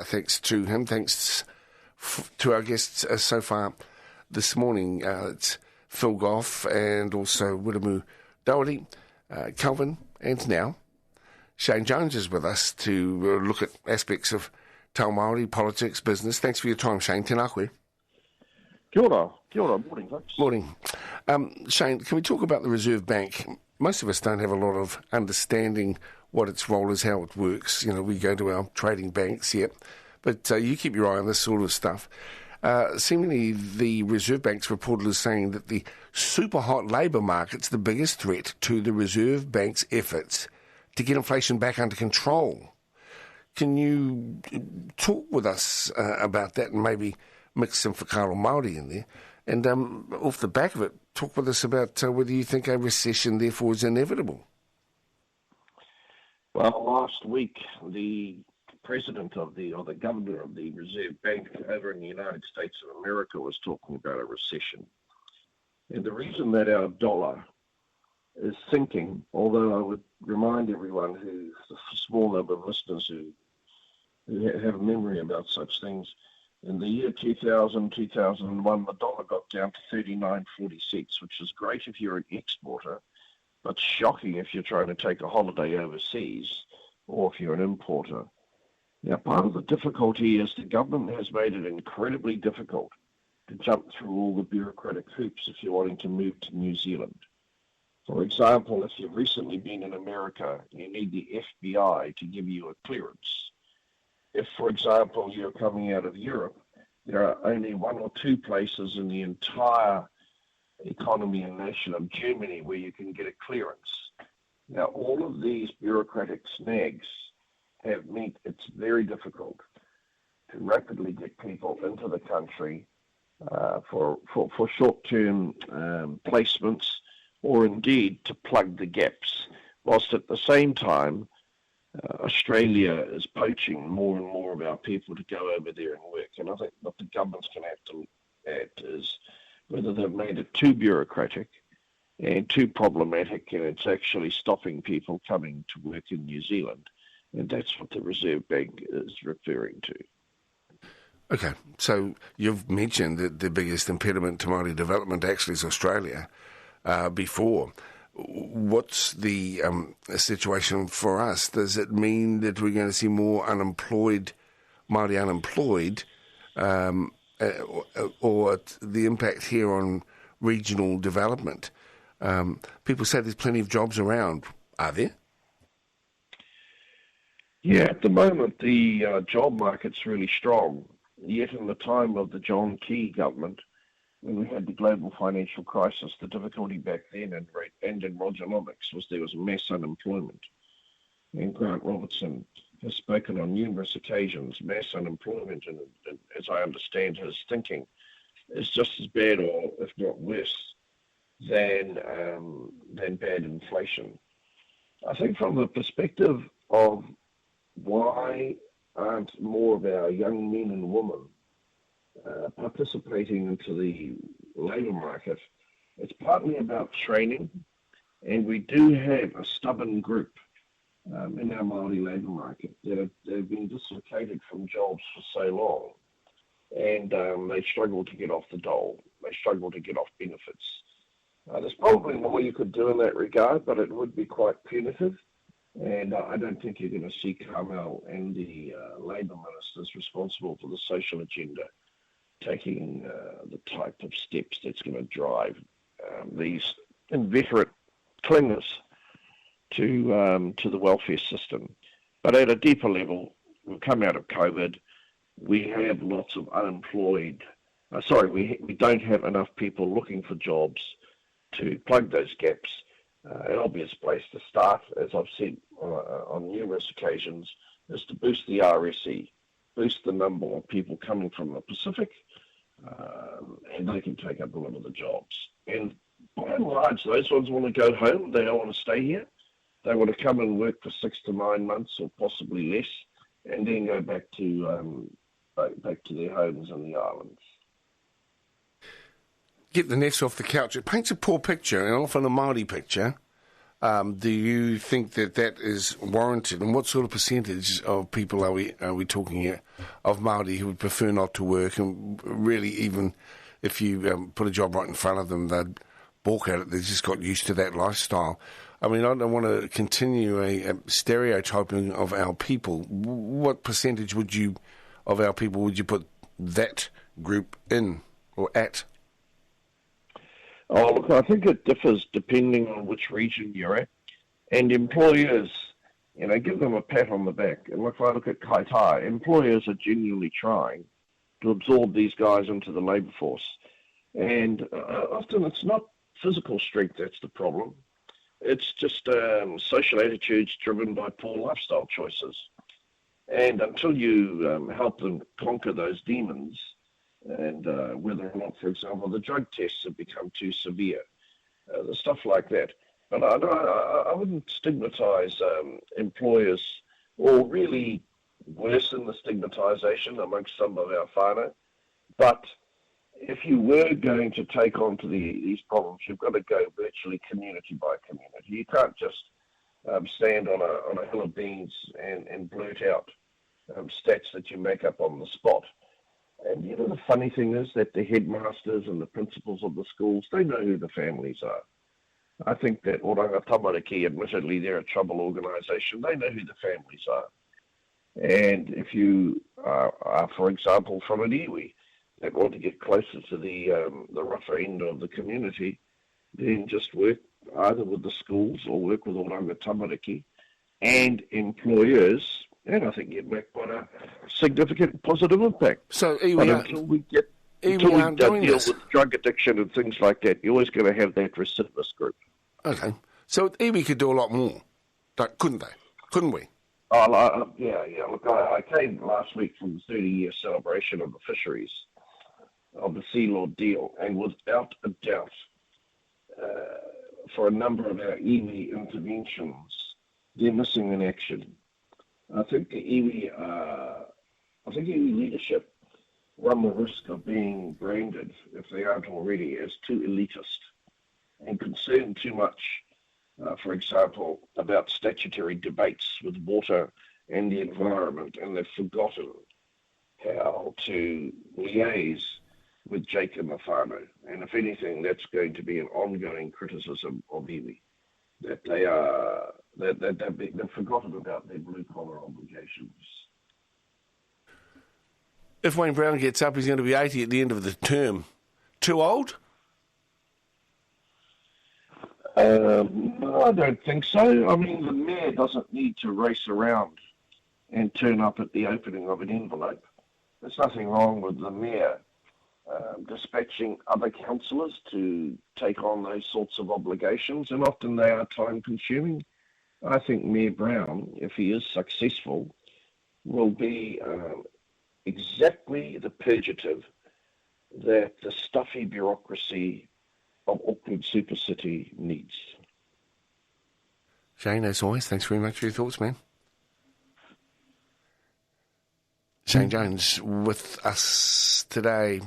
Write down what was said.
thanks to him. Thanks to our guests so far this morning. It's Phil Goff and also Wiremu Dole, Calvin, and now Shane Jones is with us to look at aspects of Tau Maori, politics, business. Thanks for your time, Shane. Tēnā koe. Kia ora. Kia ora. Morning, folks. Morning. Shane, can we talk about the Reserve Bank? Most of us don't have a lot of understanding what its role is, how it works. You know, we go to our trading banks, but you keep your eye on this sort of stuff. Seemingly, the Reserve Bank's reported as saying that the super hot labour market's the biggest threat to the Reserve Bank's efforts to get inflation back under control. Can you talk with us about that and maybe mix some whakaaro Māori in there? And off the back of it, talk with us about whether you think a recession, therefore, is inevitable. Well, last week, the president or the governor of the Reserve Bank over in the United States of America was talking about a recession. And the reason that our dollar is sinking, although I would remind everyone a small number of listeners who have a memory about such things, in the year 2000, 2001, the dollar got down to 39.46, which is great if you're an exporter, but shocking if you're trying to take a holiday overseas or if you're an importer. Now, part of the difficulty is the government has made it incredibly difficult to jump through all the bureaucratic hoops if you're wanting to move to New Zealand. For example, if you've recently been in America, you need the FBI to give you a clearance. If, for example, you're coming out of Europe, there are only one or two places in the entire economy and nation of Germany where you can get a clearance. Now, all of these bureaucratic snags have meant it's very difficult to rapidly get people into the country for short-term placements or indeed to plug the gaps, whilst at the same time Australia is poaching more and more of our people to go over there and work. And I think what the government's going to have to look at is whether they've made it too bureaucratic and too problematic, and it's actually stopping people coming to work in New Zealand. And that's what the Reserve Bank is referring to. Okay, so you've mentioned that the biggest impediment to Māori development actually is Australia before. What's the situation for us? Does it mean that we're going to see more unemployed, Māori unemployed, or the impact here on regional development? People say there's plenty of jobs around. Are there? Yeah, at the moment the job market's really strong. Yet in the time of the John Key government, when we had the global financial crisis, the difficulty back then and in Rogernomics was there was mass unemployment. And Grant Robertson has spoken on numerous occasions, mass unemployment, and as I understand his thinking, is just as bad or if not worse than bad inflation. I think from the perspective of why aren't more of our young men and women participating into the labour market, it's partly about training, and we do have a stubborn group in our Māori labour market that have been dislocated from jobs for so long, and they struggle to get off the dole, they struggle to get off benefits. There's probably more you could do in that regard, but it would be quite punitive, and I don't think you're going to see Carmel and the labour ministers responsible for the social agenda taking the type of steps that's going to drive these inveterate clingers to the welfare system. But at a deeper level, we've come out of COVID. We have lots of unemployed. We don't have enough people looking for jobs to plug those gaps. An obvious place to start, as I've said on numerous occasions, is to boost the RSE, boost the number of people coming from the Pacific, and they can take up a lot of the jobs. And by and large, those ones want to go home. They don't want to stay here. They want to come and work for 6 to 9 months or possibly less, and then go back to their homes in the islands. Get the nets off the couch. It paints a poor picture, and often a Māori picture, Do you think that that is warranted? And what sort of percentage of people are we talking here of Maori who would prefer not to work, and really even if you put a job right in front of them, they'd balk at it. They just got used to that lifestyle. I mean, I don't want to continue a stereotyping of our people. What percentage of our people would you put that group in or at? Oh, look, I think it differs depending on which region you're at. And employers, give them a pat on the back. And look, if I look at Kaitai, employers are genuinely trying to absorb these guys into the labour force. And often it's not physical strength that's the problem. It's just social attitudes driven by poor lifestyle choices. And until you help them conquer those demons, and whether or not, for example, the drug tests have become too severe, the stuff like that. But I wouldn't stigmatise employers, or really worsen the stigmatisation amongst some of our whanau. But if you were going to take on to these problems, you've got to go virtually community by community. You can't just stand on a hill of beans and blurt out stats that you make up on the spot. And the funny thing is that the headmasters and the principals of the schools, they know who the families are. I think that Oranga Tamariki, admittedly, they're a trouble organisation. They know who the families are. And if you are, for example, from an iwi that want to get closer to the rougher end of the community, then just work either with the schools or work with Oranga Tamariki and employers, and I think you'd make quite a significant positive impact. So until we deal with drug addiction and things like that, you're always going to have that recidivist group. Okay. So iwi could do a lot more, couldn't they? Couldn't we? Oh, yeah. Look, I came last week from the 30-year celebration of the fisheries, of the Sea Lord deal, and without a doubt, for a number of our iwi interventions, they're missing in action. I think the iwi leadership run the risk of being branded, if they aren't already, as too elitist and concerned too much, for example, about statutory debates with water and the environment, and they've forgotten how to liaise with Jake and the whanau. And if anything, that's going to be an ongoing criticism of iwi, that they've forgotten about their blue-collar obligations. If Wayne Brown gets up, he's going to be 80 at the end of the term. Too old? No, I don't think so. I mean, the mayor doesn't need to race around and turn up at the opening of an envelope. There's nothing wrong with the mayor dispatching other councillors to take on those sorts of obligations, and often they are time-consuming. I think Mayor Brown, if he is successful, will be exactly the purgative that the stuffy bureaucracy of Auckland Super City needs. Shane, as always, thanks very much for your thoughts, man. Shane Jones with us today.